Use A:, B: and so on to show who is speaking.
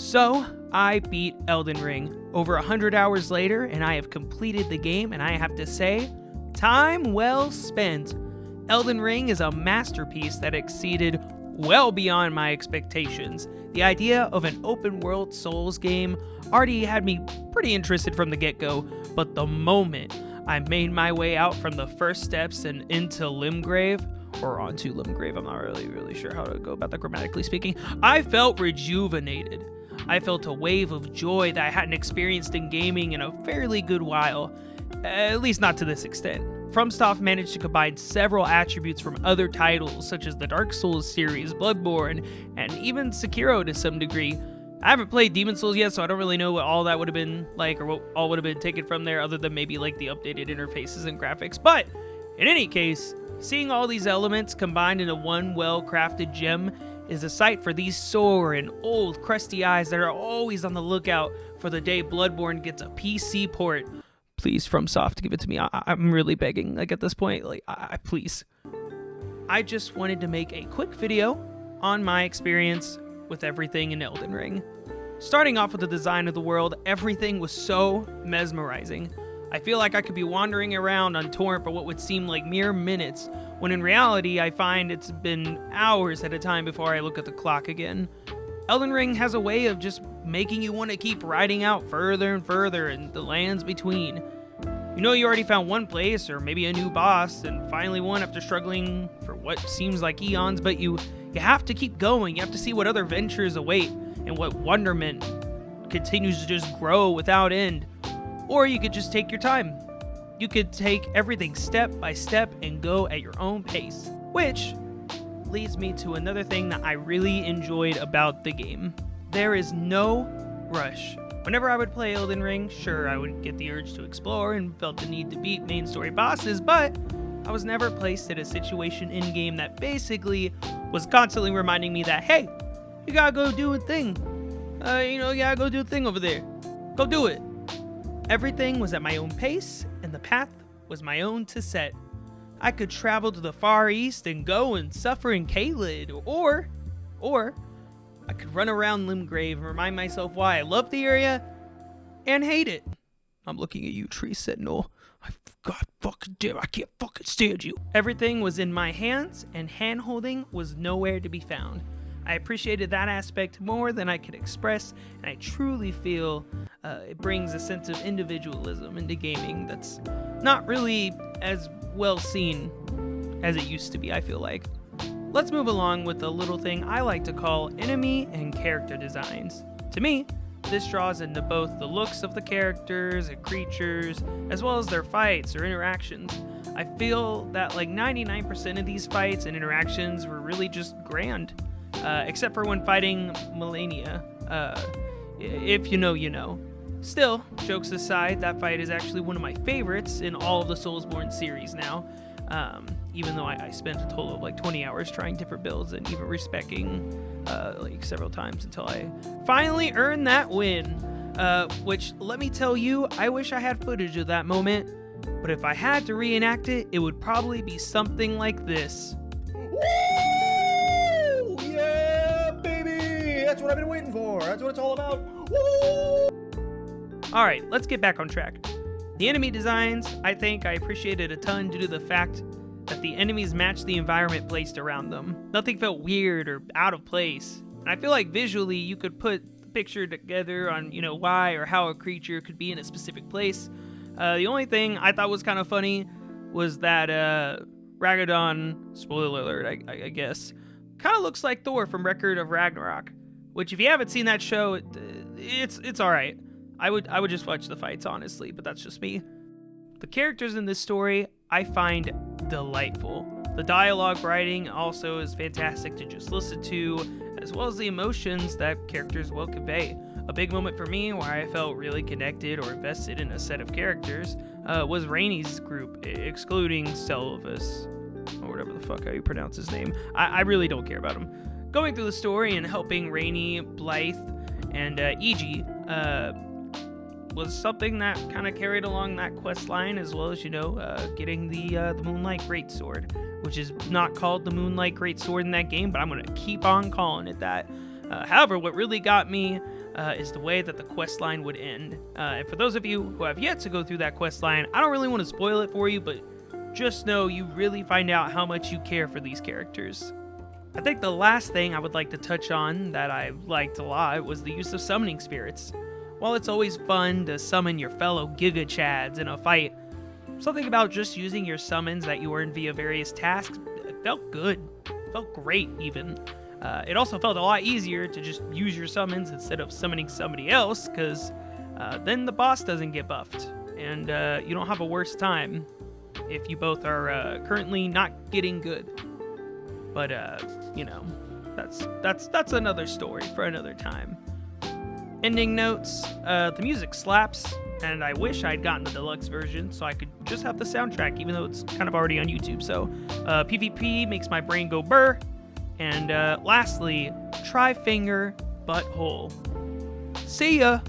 A: So, I beat Elden Ring over 100 hours later, and I have completed the game, and I have to say, time well spent. Elden Ring is a masterpiece that exceeded well beyond my expectations. The idea of an open-world Souls game already had me pretty interested from the get-go, but the moment I made my way out from the first steps and into Limgrave, or onto Limgrave, I'm not really sure how to go about that grammatically speaking, I felt rejuvenated. I felt a wave of joy that I hadn't experienced in gaming in a fairly good while, at least not to this extent. FromSoft managed to combine several attributes from other titles, such as the Dark Souls series, Bloodborne, and even Sekiro to some degree. I haven't played Demon Souls yet, so I don't really know what all that would have been like, or what all would have been taken from there, other than maybe like the updated interfaces and graphics. But in any case, seeing all these elements combined into one well-crafted gem is a sight for these sore and old crusty eyes that are always on the lookout for the day Bloodborne gets a PC port. Please, FromSoft, give it to me. I'm really begging, like, at this point, like, please. I just wanted to make a quick video on my experience with everything in Elden Ring. Starting off with the design of the world, everything was so mesmerizing. I feel like I could be wandering around on Torrent for what would seem like mere minutes, when in reality I find it's been hours at a time before I look at the clock again. Elden Ring has a way of just making you want to keep riding out further and further in the lands between. You know you already found one place, or maybe a new boss, and finally won after struggling for what seems like eons, but you have to keep going. You have to see what other ventures await, and what wonderment continues to just grow without end. Or you could just take your time. You could take everything step by step and go at your own pace, which leads me to another thing that I really enjoyed about the game. There is no rush. Whenever I would play Elden Ring, sure, I would get the urge to explore and felt the need to beat main story bosses, but I was never placed in a situation in-game that basically was constantly reminding me that, hey, you gotta go do a thing. You gotta go do a thing over there. Go do it. Everything was at my own pace, and the path was my own to set. I could travel to the Far East and go and suffer in Caelid, or I could run around Limgrave and remind myself why I love the area and hate it. I'm looking at you, Tree Sentinel. God fucking damn, I can't fucking stand you. Everything was in my hands, and hand-holding was nowhere to be found. I appreciated that aspect more than I could express, and I truly feel it brings a sense of individualism into gaming that's not really as well seen as it used to be, I feel like. Let's move along with a little thing I like to call enemy and character designs. To me, this draws into both the looks of the characters and creatures, as well as their fights or interactions. I feel that like 99% of these fights and interactions were really just grand. Except for when fighting Melania. If you know, you know. Still, jokes aside, that fight is actually one of my favorites in all of the Soulsborne series now. Even though I spent a total of like 20 hours trying different builds and even respecking like several times until I finally earned that win. Which, let me tell you, I wish I had footage of that moment. But if I had to reenact it, it would probably be something like this.
B: That's what I've been waiting for. That's what it's all about. Woo!
A: Alright, let's get back on track. The enemy designs, I think I appreciated a ton due to the fact that the enemies matched the environment placed around them. Nothing felt weird or out of place. And I feel like visually you could put the picture together on, why or how a creature could be in a specific place. The only thing I thought was kind of funny was that Ragaddon, spoiler alert, I guess, kind of looks like Thor from Record of Ragnarok. Which, if you haven't seen that show, it's all right. I would just watch the fights, honestly, but that's just me. The characters in this story I find delightful. The dialogue writing also is fantastic to just listen to, as well as the emotions that characters will convey. A big moment for me where I felt really connected or invested in a set of characters was Rainey's group, excluding Selvus, or whatever the fuck how you pronounce his name. I really don't care about him. Going through the story and helping Rainey, Blythe, and Iji was something that kind of carried along that quest line, as well as, getting the Moonlight Greatsword, which is not called the Moonlight Greatsword in that game, but I'm going to keep on calling it that. However, what really got me is the way that the quest line would end. And for those of you who have yet to go through that quest line, I don't really want to spoil it for you, but just know you really find out how much you care for these characters. I think the last thing I would like to touch on that I liked a lot was the use of summoning spirits. While it's always fun to summon your fellow Giga Chads in a fight, something about just using your summons that you earn via various tasks, it felt good. It felt great, even. It also felt a lot easier to just use your summons instead of summoning somebody else, because then the boss doesn't get buffed, and you don't have a worse time if you both are currently not getting good. But, that's another story for another time. Ending notes, the music slaps, and I wish I'd gotten the deluxe version so I could just have the soundtrack, even though it's kind of already on YouTube. So, PvP makes my brain go burr. And lastly, try finger, butthole. See ya!